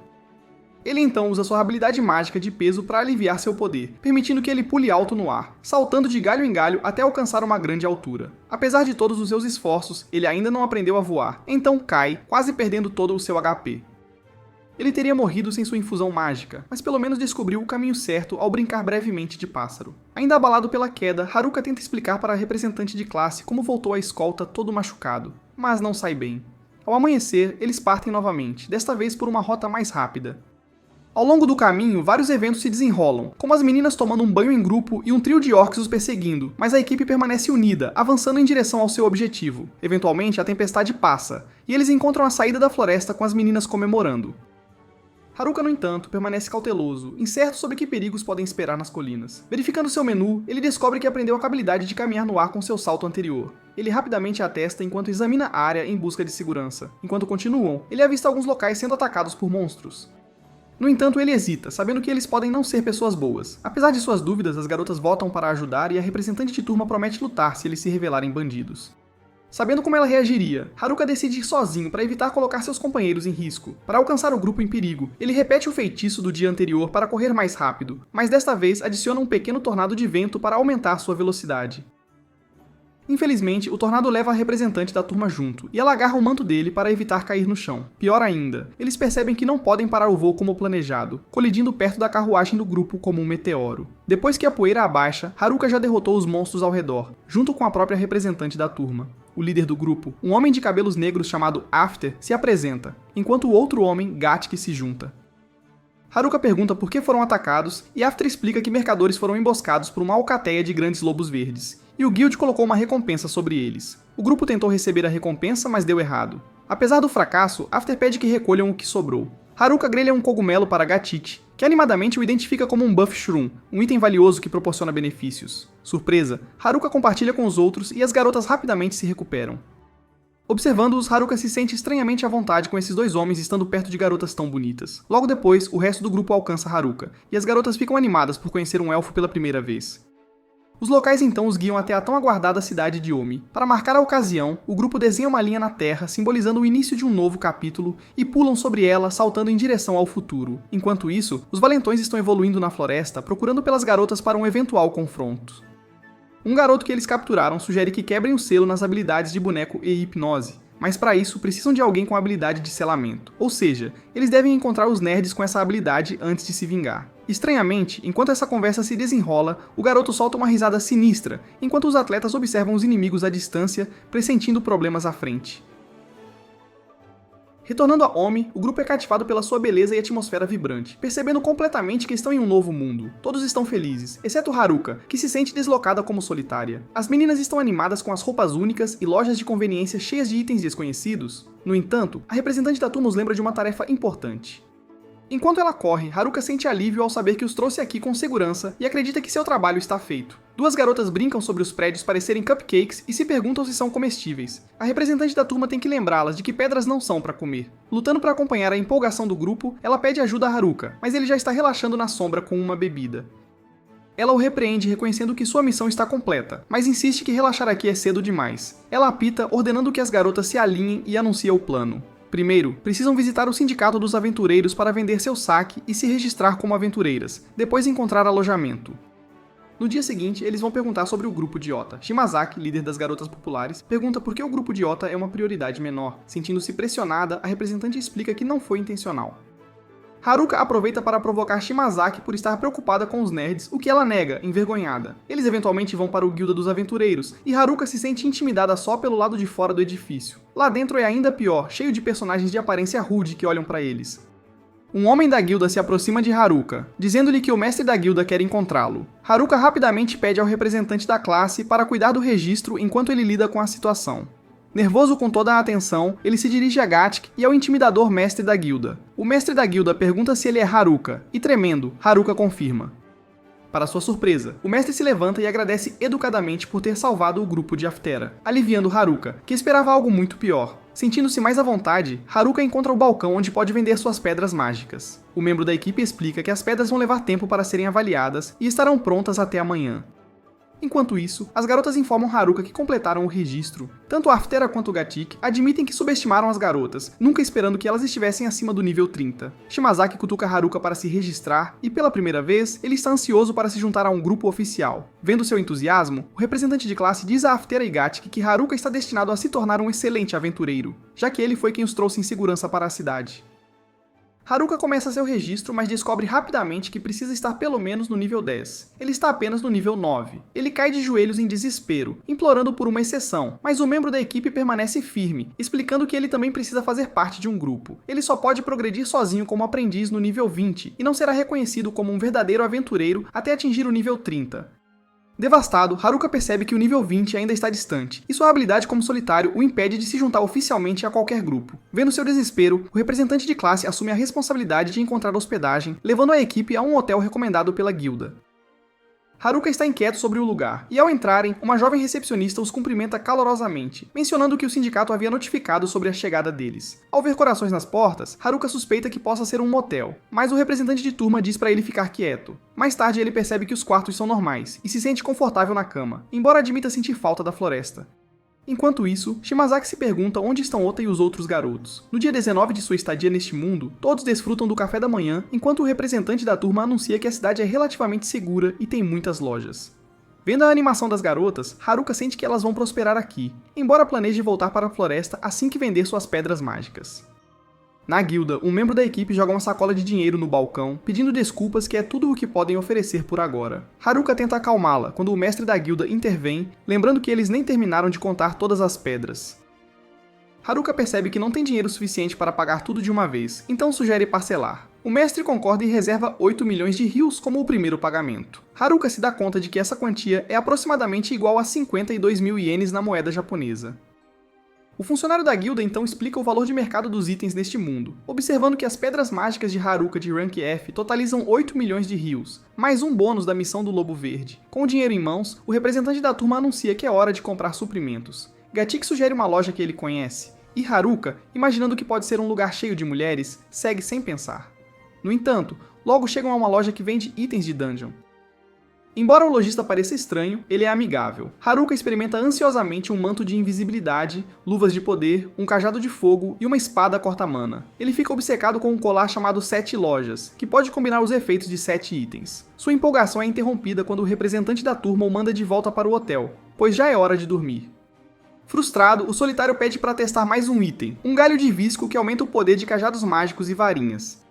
Ele então usa sua habilidade mágica de peso para aliviar seu poder, permitindo que ele pule alto no ar, saltando de galho em galho até alcançar uma grande altura. Apesar de todos os seus esforços, ele ainda não aprendeu a voar, então cai, quase perdendo todo o seu HP. Ele teria morrido sem sua infusão mágica, mas pelo menos descobriu o caminho certo ao brincar brevemente de pássaro. Ainda abalado pela queda, Haruka tenta explicar para a representante de classe como voltou à escolta todo machucado, mas não sai bem. Ao amanhecer, eles partem novamente, desta vez por uma rota mais rápida. Ao longo do caminho, vários eventos se desenrolam, como as meninas tomando um banho em grupo e um trio de orcs os perseguindo, mas a equipe permanece unida, avançando em direção ao seu objetivo. Eventualmente, a tempestade passa, e eles encontram a saída da floresta com as meninas comemorando. Haruka, no entanto, permanece cauteloso, incerto sobre que perigos podem esperar nas colinas. Verificando seu menu, ele descobre que aprendeu a habilidade de caminhar no ar com seu salto anterior. Ele rapidamente a testa enquanto examina a área em busca de segurança. Enquanto continuam, ele avista alguns locais sendo atacados por monstros. No entanto, ele hesita, sabendo que eles podem não ser pessoas boas. Apesar de suas dúvidas, as garotas voltam para ajudar e a representante de turma promete lutar se eles se revelarem bandidos. Sabendo como ela reagiria, Haruka decide ir sozinho para evitar colocar seus companheiros em risco. Para alcançar o grupo em perigo, ele repete o feitiço do dia anterior para correr mais rápido, mas desta vez adiciona um pequeno tornado de vento para aumentar sua velocidade. Infelizmente, o tornado leva a representante da turma junto, e ela agarra o manto dele para evitar cair no chão. Pior ainda, eles percebem que não podem parar o voo como planejado, colidindo perto da carruagem do grupo como um meteoro. Depois que a poeira abaixa, Haruka já derrotou os monstros ao redor, junto com a própria representante da turma. O líder do grupo, um homem de cabelos negros chamado After, se apresenta, enquanto o outro homem, Gatki, se junta. Haruka pergunta por que foram atacados, e After explica que mercadores foram emboscados por uma alcateia de grandes lobos verdes, e o Guild colocou uma recompensa sobre eles. O grupo tentou receber a recompensa, mas deu errado. Apesar do fracasso, After pede que recolham o que sobrou. Haruka grelha um cogumelo para Gatiti, que animadamente o identifica como um Buff Shroom, um item valioso que proporciona benefícios. Surpresa, Haruka compartilha com os outros e as garotas rapidamente se recuperam. Observando-os, Haruka se sente estranhamente à vontade com esses dois homens estando perto de garotas tão bonitas. Logo depois, o resto do grupo alcança Haruka, e as garotas ficam animadas por conhecer um elfo pela primeira vez. Os locais então os guiam até a tão aguardada cidade de Omi. Para marcar a ocasião, o grupo desenha uma linha na terra, simbolizando o início de um novo capítulo, e pulam sobre ela, saltando em direção ao futuro. Enquanto isso, os valentões estão evoluindo na floresta, procurando pelas garotas para um eventual confronto. Um garoto que eles capturaram sugere que quebrem o selo nas habilidades de boneco e hipnose. mas para isso precisam de alguém com habilidade de selamento, ou seja, eles devem encontrar os nerds com essa habilidade antes de se vingar. Estranhamente, enquanto essa conversa se desenrola, o garoto solta uma risada sinistra, enquanto os atletas observam os inimigos à distância, pressentindo problemas à frente. Retornando a Omi, o grupo é cativado pela sua beleza e atmosfera vibrante, percebendo completamente que estão em um novo mundo. Todos estão felizes, exceto Haruka, que se sente deslocada como solitária. As meninas estão animadas com as roupas únicas e lojas de conveniência cheias de itens desconhecidos. No entanto, a representante da turma os lembra de uma tarefa importante. Enquanto ela corre, Haruka sente alívio ao saber que os trouxe aqui com segurança e acredita que seu trabalho está feito. Duas garotas brincam sobre os prédios parecerem cupcakes e se perguntam se são comestíveis. A representante da turma tem que lembrá-las de que pedras não são para comer. Lutando para acompanhar a empolgação do grupo, ela pede ajuda a Haruka, mas ele já está relaxando na sombra com uma bebida. Ela o repreende reconhecendo que sua missão está completa, mas insiste que relaxar aqui é cedo demais. Ela apita, ordenando que as garotas se alinhem e anuncia o plano. Primeiro, precisam visitar o sindicato dos aventureiros para vender seu saque e se registrar como aventureiras, depois encontrar alojamento. No dia seguinte, eles vão perguntar sobre o grupo de Ota. Shimazaki, líder das garotas populares, pergunta por que o grupo de Ota é uma prioridade menor. Sentindo-se pressionada, a representante explica que não foi intencional. Haruka aproveita para provocar Shimazaki por estar preocupada com os nerds, o que ela nega, envergonhada. Eles eventualmente vão para o Guilda dos Aventureiros, e Haruka se sente intimidada só pelo lado de fora do edifício. Lá dentro é ainda pior, cheio de personagens de aparência rude que olham para eles. Um homem da guilda se aproxima de Haruka, dizendo-lhe que o mestre da guilda quer encontrá-lo. Haruka rapidamente pede ao representante da classe para cuidar do registro enquanto ele lida com a situação. Nervoso com toda a atenção, ele se dirige a Gatk e ao intimidador mestre da guilda. O mestre da guilda pergunta se ele é Haruka, e tremendo, Haruka confirma. Para sua surpresa, o mestre se levanta e agradece educadamente por ter salvado o grupo de Aftera, aliviando Haruka, que esperava algo muito pior. Sentindo-se mais à vontade, Haruka encontra o balcão onde pode vender suas pedras mágicas. O membro da equipe explica que as pedras vão levar tempo para serem avaliadas e estarão prontas até amanhã. Enquanto isso, as garotas informam Haruka que completaram o registro. Tanto Aftera quanto Gatk admitem que subestimaram as garotas, nunca esperando que elas estivessem acima do nível 30. Shimazaki cutuca Haruka para se registrar e, pela primeira vez, ele está ansioso para se juntar a um grupo oficial. Vendo seu entusiasmo, o representante de classe diz a Aftera e Gatk que Haruka está destinado a se tornar um excelente aventureiro, já que ele foi quem os trouxe em segurança para a cidade. Haruka começa seu registro, mas descobre rapidamente que precisa estar pelo menos no nível 10. Ele está apenas no nível 9. Ele cai de joelhos em desespero, implorando por uma exceção, mas o membro da equipe permanece firme, explicando que ele também precisa fazer parte de um grupo. Ele só pode progredir sozinho como aprendiz no nível 20 e não será reconhecido como um verdadeiro aventureiro até atingir o nível 30. Devastado, Haruka percebe que o nível 20 ainda está distante, e sua habilidade como solitário o impede de se juntar oficialmente a qualquer grupo. Vendo seu desespero, o representante de classe assume a responsabilidade de encontrar hospedagem, levando a equipe a um hotel recomendado pela guilda. Haruka está inquieto sobre o lugar, e ao entrarem, uma jovem recepcionista os cumprimenta calorosamente, mencionando que o sindicato havia notificado sobre a chegada deles. Ao ver corações nas portas, Haruka suspeita que possa ser um motel, mas o representante de turma diz para ele ficar quieto. Mais tarde ele percebe que os quartos são normais, e se sente confortável na cama, embora admita sentir falta da floresta. Enquanto isso, Shimazaki se pergunta onde estão Ota e os outros garotos. No dia 19 de sua estadia neste mundo, todos desfrutam do café da manhã, enquanto o representante da turma anuncia que a cidade é relativamente segura e tem muitas lojas. Vendo a animação das garotas, Haruka sente que elas vão prosperar aqui, embora planeje voltar para a floresta assim que vender suas pedras mágicas. Na guilda, um membro da equipe joga uma sacola de dinheiro no balcão, pedindo desculpas que é tudo o que podem oferecer por agora. Haruka tenta acalmá-la quando o mestre da guilda intervém, lembrando que eles nem terminaram de contar todas as pedras. Haruka percebe que não tem dinheiro suficiente para pagar tudo de uma vez, então sugere parcelar. O mestre concorda e reserva 8 milhões de rios como o primeiro pagamento. Haruka se dá conta de que essa quantia é aproximadamente igual a 52 mil ienes na moeda japonesa. O funcionário da guilda então explica o valor de mercado dos itens neste mundo, observando que as pedras mágicas de Haruka de Rank F totalizam 8 milhões de rios, mais um bônus da missão do Lobo Verde. Com o dinheiro em mãos, o representante da turma anuncia que é hora de comprar suprimentos. Gatk sugere uma loja que ele conhece, e Haruka, imaginando que pode ser um lugar cheio de mulheres, segue sem pensar. No entanto, logo chegam a uma loja que vende itens de dungeon. Embora o lojista pareça estranho, ele é amigável. Haruka experimenta ansiosamente um manto de invisibilidade, luvas de poder, um cajado de fogo e uma espada corta-mana. Ele fica obcecado com um colar chamado 7 lojas, que pode combinar os efeitos de 7 itens. Sua empolgação é interrompida quando o representante da turma o manda de volta para o hotel, pois já é hora de dormir. Frustrado, o solitário pede para testar mais um item, um galho de visco que aumenta o poder de cajados mágicos e varinhas.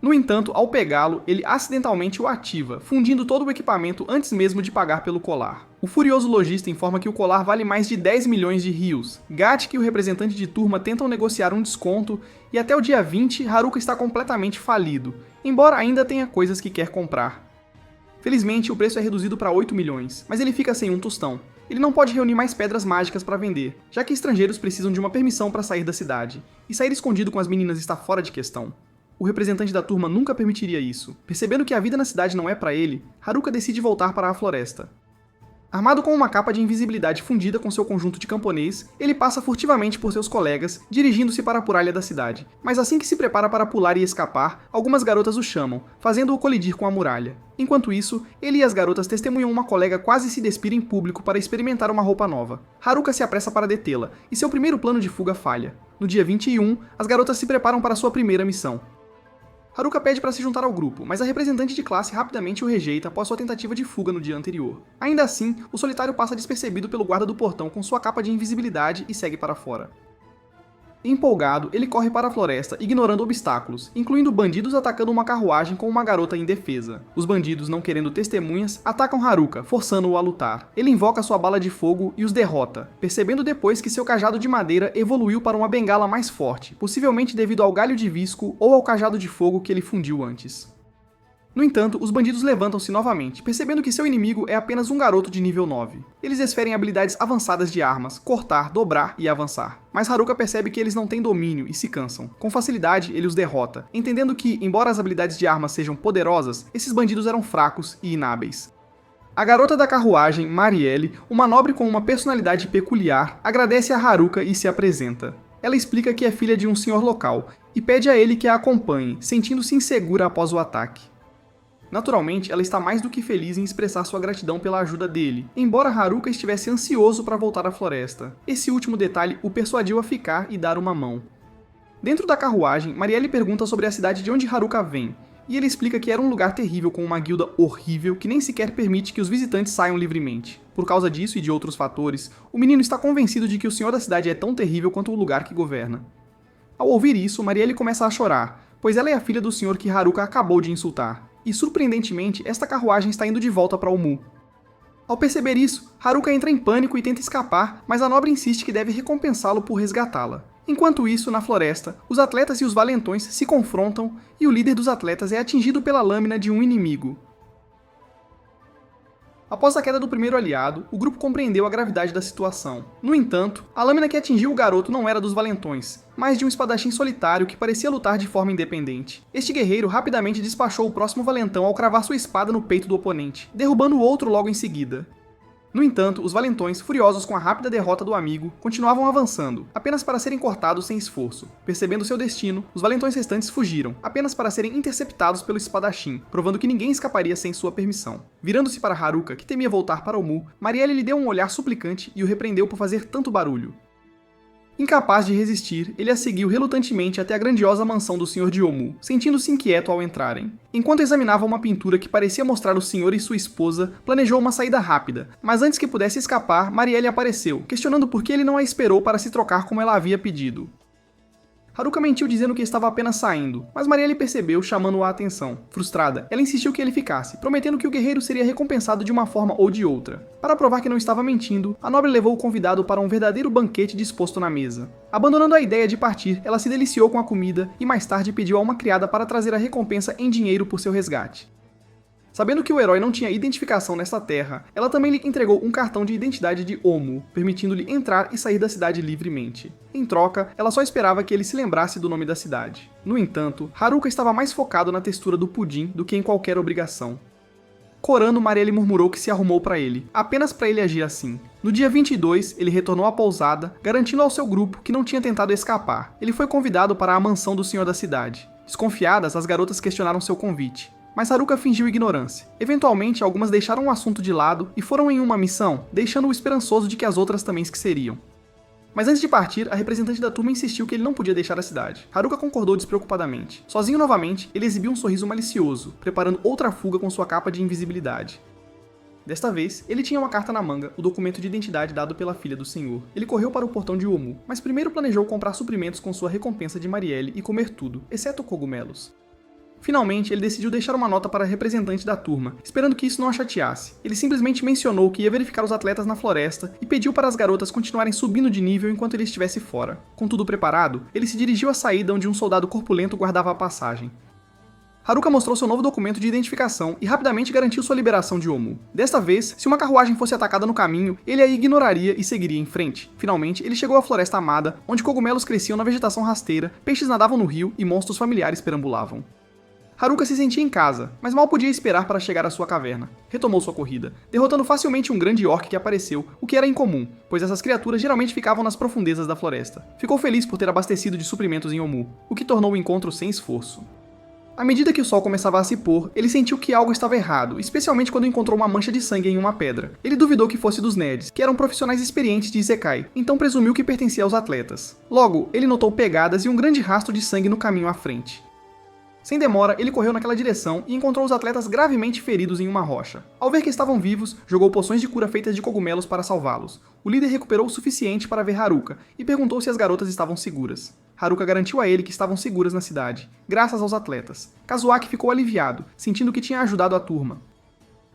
No entanto, ao pegá-lo, ele acidentalmente o ativa, fundindo todo o equipamento antes mesmo de pagar pelo colar. O furioso lojista informa que o colar vale mais de 10 milhões de rios. Gatic e o representante de turma tentam negociar um desconto, e até o dia 20, Haruka está completamente falido, embora ainda tenha coisas que quer comprar. Felizmente, o preço é reduzido para 8 milhões, mas ele fica sem um tostão. Ele não pode reunir mais pedras mágicas para vender, já que estrangeiros precisam de uma permissão para sair da cidade, e sair escondido com as meninas está fora de questão. O representante da turma nunca permitiria isso. Percebendo que a vida na cidade não é para ele, Haruka decide voltar para a floresta. Armado com uma capa de invisibilidade fundida com seu conjunto de camponês, ele passa furtivamente por seus colegas, dirigindo-se para a muralha da cidade. Mas assim que se prepara para pular e escapar, algumas garotas o chamam, fazendo-o colidir com a muralha. Enquanto isso, ele e as garotas testemunham uma colega quase se despir em público para experimentar uma roupa nova. Haruka se apressa para detê-la, e seu primeiro plano de fuga falha. No dia 21, as garotas se preparam para sua primeira missão. Haruka pede para se juntar ao grupo, mas a representante de classe rapidamente o rejeita após sua tentativa de fuga no dia anterior. Ainda assim, o solitário passa despercebido pelo guarda do portão com sua capa de invisibilidade e segue para fora. Empolgado, ele corre para a floresta, ignorando obstáculos, incluindo bandidos atacando uma carruagem com uma garota indefesa. Os bandidos, não querendo testemunhas, atacam Haruka, forçando-o a lutar. Ele invoca sua bala de fogo e os derrota, percebendo depois que seu cajado de madeira evoluiu para uma bengala mais forte, possivelmente devido ao galho de visco ou ao cajado de fogo que ele fundiu antes. No entanto, os bandidos levantam-se novamente, percebendo que seu inimigo é apenas um garoto de nível 9. Eles desferem habilidades avançadas de armas, cortar, dobrar e avançar. Mas Haruka percebe que eles não têm domínio e se cansam. Com facilidade, ele os derrota, entendendo que, embora as habilidades de armas sejam poderosas, esses bandidos eram fracos e inábeis. A garota da carruagem, Marielle, uma nobre com uma personalidade peculiar, agradece a Haruka e se apresenta. Ela explica que é filha de um senhor local, e pede a ele que a acompanhe, sentindo-se insegura após o ataque. Naturalmente, ela está mais do que feliz em expressar sua gratidão pela ajuda dele, embora Haruka estivesse ansioso para voltar à floresta. Esse último detalhe o persuadiu a ficar e dar uma mão. Dentro da carruagem, Marielle pergunta sobre a cidade de onde Haruka vem, e ele explica que era um lugar terrível com uma guilda horrível que nem sequer permite que os visitantes saiam livremente. Por causa disso e de outros fatores, o menino está convencido de que o senhor da cidade é tão terrível quanto o lugar que governa. Ao ouvir isso, Marielle começa a chorar, pois ela é a filha do senhor que Haruka acabou de insultar. E surpreendentemente, esta carruagem está indo de volta para Omu. Ao perceber isso, Haruka entra em pânico e tenta escapar, mas a nobre insiste que deve recompensá-lo por resgatá-la. Enquanto isso, na floresta, os atletas e os valentões se confrontam e o líder dos atletas é atingido pela lâmina de um inimigo. Após a queda do primeiro aliado, o grupo compreendeu a gravidade da situação. No entanto, a lâmina que atingiu o garoto não era dos valentões, mas de um espadachim solitário que parecia lutar de forma independente. Este guerreiro rapidamente despachou o próximo valentão ao cravar sua espada no peito do oponente, derrubando o outro logo em seguida. No entanto, os valentões, furiosos com a rápida derrota do amigo, continuavam avançando, apenas para serem cortados sem esforço. Percebendo seu destino, os valentões restantes fugiram, apenas para serem interceptados pelo espadachim, provando que ninguém escaparia sem sua permissão. Virando-se para Haruka, que temia voltar para Omu, Marielle lhe deu um olhar suplicante e o repreendeu por fazer tanto barulho. Incapaz de resistir, ele a seguiu relutantemente até a grandiosa mansão do Sr. de Omu, sentindo-se inquieto ao entrarem. Enquanto examinava uma pintura que parecia mostrar o senhor e sua esposa, planejou uma saída rápida, mas antes que pudesse escapar, Marielle apareceu, questionando por que ele não a esperou para se trocar como ela havia pedido. Haruka mentiu dizendo que estava apenas saindo, mas Marielle percebeu, chamando-a a atenção. Frustrada, ela insistiu que ele ficasse, prometendo que o guerreiro seria recompensado de uma forma ou de outra. Para provar que não estava mentindo, a nobre levou o convidado para um verdadeiro banquete disposto na mesa. Abandonando a ideia de partir, ela se deliciou com a comida e mais tarde pediu a uma criada para trazer a recompensa em dinheiro por seu resgate. Sabendo que o herói não tinha identificação nesta terra, ela também lhe entregou um cartão de identidade de Omu, permitindo-lhe entrar e sair da cidade livremente. Em troca, ela só esperava que ele se lembrasse do nome da cidade. No entanto, Haruka estava mais focado na textura do pudim do que em qualquer obrigação. Corando, Marielle murmurou que se arrumou para ele, apenas para ele agir assim. No dia 22, ele retornou à pousada, garantindo ao seu grupo que não tinha tentado escapar. Ele foi convidado para a mansão do senhor da cidade. Desconfiadas, as garotas questionaram seu convite. Mas Haruka fingiu ignorância. Eventualmente, algumas deixaram o assunto de lado e foram em uma missão, deixando-o esperançoso de que as outras também esqueceriam. Mas antes de partir, a representante da turma insistiu que ele não podia deixar a cidade. Haruka concordou despreocupadamente. Sozinho novamente, ele exibiu um sorriso malicioso, preparando outra fuga com sua capa de invisibilidade. Desta vez, ele tinha uma carta na manga, o documento de identidade dado pela filha do senhor. Ele correu para o portão de Omu, mas primeiro planejou comprar suprimentos com sua recompensa de Marielle e comer tudo, exceto cogumelos. Finalmente, ele decidiu deixar uma nota para a representante da turma, esperando que isso não a chateasse. Ele simplesmente mencionou que ia verificar os atletas na floresta e pediu para as garotas continuarem subindo de nível enquanto ele estivesse fora. Com tudo preparado, ele se dirigiu à saída onde um soldado corpulento guardava a passagem. Haruka mostrou seu novo documento de identificação e rapidamente garantiu sua liberação de Omu. Desta vez, se uma carruagem fosse atacada no caminho, ele a ignoraria e seguiria em frente. Finalmente, ele chegou à Floresta Amada, onde cogumelos cresciam na vegetação rasteira, peixes nadavam no rio e monstros familiares perambulavam. Haruka se sentia em casa, mas mal podia esperar para chegar à sua caverna. Retomou sua corrida, derrotando facilmente um grande orc que apareceu, o que era incomum, pois essas criaturas geralmente ficavam nas profundezas da floresta. Ficou feliz por ter abastecido de suprimentos em Omu, o que tornou o encontro sem esforço. À medida que o sol começava a se pôr, ele sentiu que algo estava errado, especialmente quando encontrou uma mancha de sangue em uma pedra. Ele duvidou que fosse dos nerds, que eram profissionais experientes de Isekai, então presumiu que pertencia aos atletas. Logo, ele notou pegadas e um grande rastro de sangue no caminho à frente. Sem demora, ele correu naquela direção e encontrou os atletas gravemente feridos em uma rocha. Ao ver que estavam vivos, jogou poções de cura feitas de cogumelos para salvá-los. O líder recuperou o suficiente para ver Haruka e perguntou se as garotas estavam seguras. Haruka garantiu a ele que estavam seguras na cidade, graças aos atletas. Kazuaki ficou aliviado, sentindo que tinha ajudado a turma.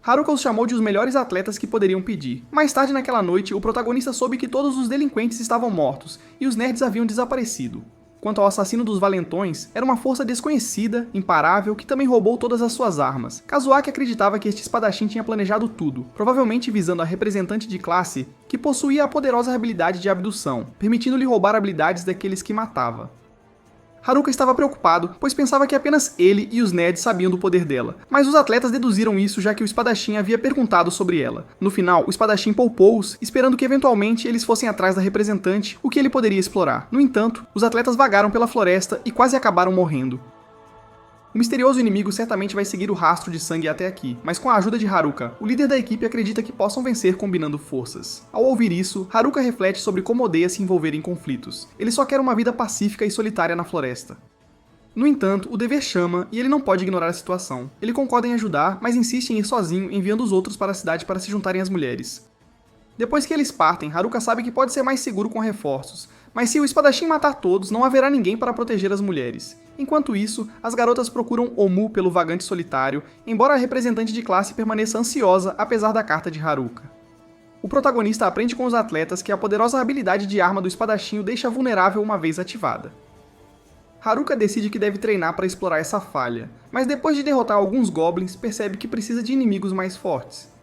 Haruka os chamou de os melhores atletas que poderiam pedir. Mais tarde naquela noite, o protagonista soube que todos os delinquentes estavam mortos e os nerds haviam desaparecido. Quanto ao assassino dos valentões, era uma força desconhecida, imparável, que também roubou todas as suas armas. Kazuaki acreditava que este espadachim tinha planejado tudo, provavelmente visando a representante de classe que possuía a poderosa habilidade de abdução, permitindo-lhe roubar habilidades daqueles que matava. Haruka estava preocupado, pois pensava que apenas ele e os nerds sabiam do poder dela, mas os atletas deduziram isso já que o espadachim havia perguntado sobre ela. No final, o espadachim poupou-os, esperando que eventualmente eles fossem atrás da representante, o que ele poderia explorar. No entanto, os atletas vagaram pela floresta e quase acabaram morrendo. O misterioso inimigo certamente vai seguir o rastro de sangue até aqui, mas com a ajuda de Haruka, o líder da equipe acredita que possam vencer combinando forças. Ao ouvir isso, Haruka reflete sobre como odeia se envolver em conflitos. Ele só quer uma vida pacífica e solitária na floresta. No entanto, o dever chama e ele não pode ignorar a situação. Ele concorda em ajudar, mas insiste em ir sozinho, enviando os outros para a cidade para se juntarem às mulheres. Depois que eles partem, Haruka sabe que pode ser mais seguro com reforços, mas se o espadachim matar todos, não haverá ninguém para proteger as mulheres. Enquanto isso, as garotas procuram Omu pelo vagante solitário, embora a representante de classe permaneça ansiosa apesar da carta de Haruka. O protagonista aprende com os atletas que a poderosa habilidade de arma do espadachim o deixa vulnerável uma vez ativada. Haruka decide que deve treinar para explorar essa falha, mas depois de derrotar alguns goblins, percebe que precisa de inimigos mais fortes.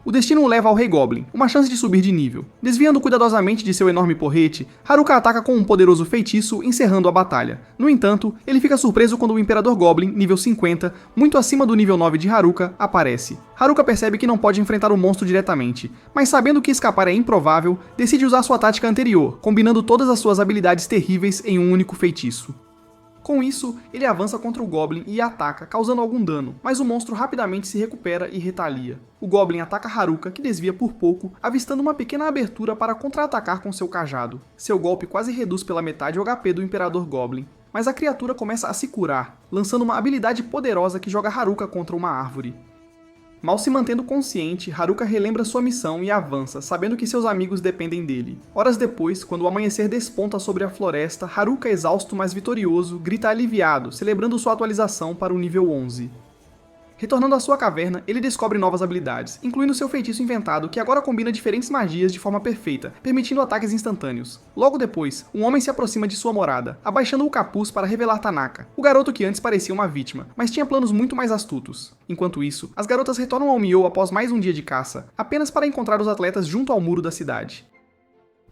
O destino o leva ao Rei Goblin, uma chance de subir de nível. Desviando cuidadosamente de seu enorme porrete, Haruka ataca com um poderoso feitiço, encerrando a batalha. No entanto, ele fica surpreso quando o Imperador Goblin, nível 50, muito acima do nível 9 de Haruka, aparece. Haruka percebe que não pode enfrentar o monstro diretamente, mas sabendo que escapar é improvável, decide usar sua tática anterior, combinando todas as suas habilidades terríveis em um único feitiço. Com isso, ele avança contra o Goblin e ataca, causando algum dano, mas o monstro rapidamente se recupera e retalia. O Goblin ataca Haruka, que desvia por pouco, avistando uma pequena abertura para contra-atacar com seu cajado. Seu golpe quase reduz pela metade o HP do Imperador Goblin, mas a criatura começa a se curar, lançando uma habilidade poderosa que joga Haruka contra uma árvore. Mal se mantendo consciente, Haruka relembra sua missão e avança, sabendo que seus amigos dependem dele. Horas depois, quando o amanhecer desponta sobre a floresta, Haruka, exausto mas vitorioso, grita aliviado, celebrando sua atualização para o nível 11. Retornando à sua caverna, ele descobre novas habilidades, incluindo seu feitiço inventado que agora combina diferentes magias de forma perfeita, permitindo ataques instantâneos. Logo depois, um homem se aproxima de sua morada, abaixando o capuz para revelar Tanaka, o garoto que antes parecia uma vítima, mas tinha planos muito mais astutos. Enquanto isso, as garotas retornam ao Miyou após mais um dia de caça, apenas para encontrar os atletas junto ao muro da cidade.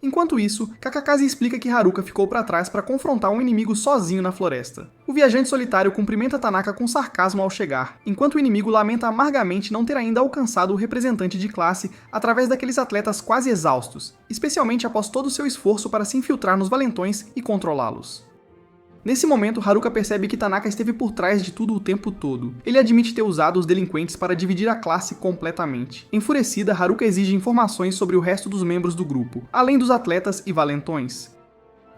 Enquanto isso, Kakakazi explica que Haruka ficou para trás para confrontar um inimigo sozinho na floresta. O viajante solitário cumprimenta Tanaka com sarcasmo ao chegar, enquanto o inimigo lamenta amargamente não ter ainda alcançado o representante de classe através daqueles atletas quase exaustos, especialmente após todo o seu esforço para se infiltrar nos valentões e controlá-los. Nesse momento, Haruka percebe que Tanaka esteve por trás de tudo o tempo todo. Ele admite ter usado os delinquentes para dividir a classe completamente. Enfurecida, Haruka exige informações sobre o resto dos membros do grupo, além dos atletas e valentões.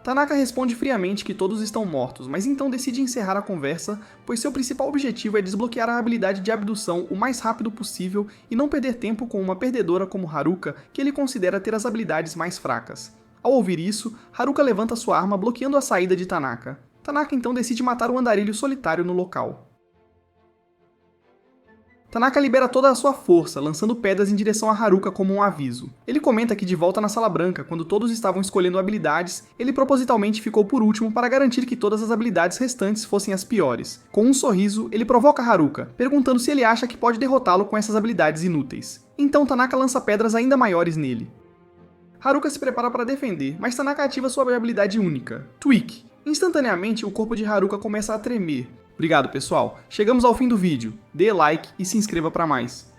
Tanaka responde friamente que todos estão mortos, mas então decide encerrar a conversa, pois seu principal objetivo é desbloquear a habilidade de abdução o mais rápido possível e não perder tempo com uma perdedora como Haruka, que ele considera ter as habilidades mais fracas. Ao ouvir isso, Haruka levanta sua arma bloqueando a saída de Tanaka. Tanaka então decide matar o andarilho solitário no local. Tanaka libera toda a sua força, lançando pedras em direção a Haruka como um aviso. Ele comenta que de volta na Sala Branca, quando todos estavam escolhendo habilidades, ele propositalmente ficou por último para garantir que todas as habilidades restantes fossem as piores. Com um sorriso, ele provoca Haruka, perguntando se ele acha que pode derrotá-lo com essas habilidades inúteis. Então Tanaka lança pedras ainda maiores nele. Haruka se prepara para defender, mas Tanaka ativa sua habilidade única, Tweak. Instantaneamente, o corpo de Haruka começa a tremer. Obrigado, pessoal. Chegamos ao fim do vídeo. Dê like e se inscreva para mais.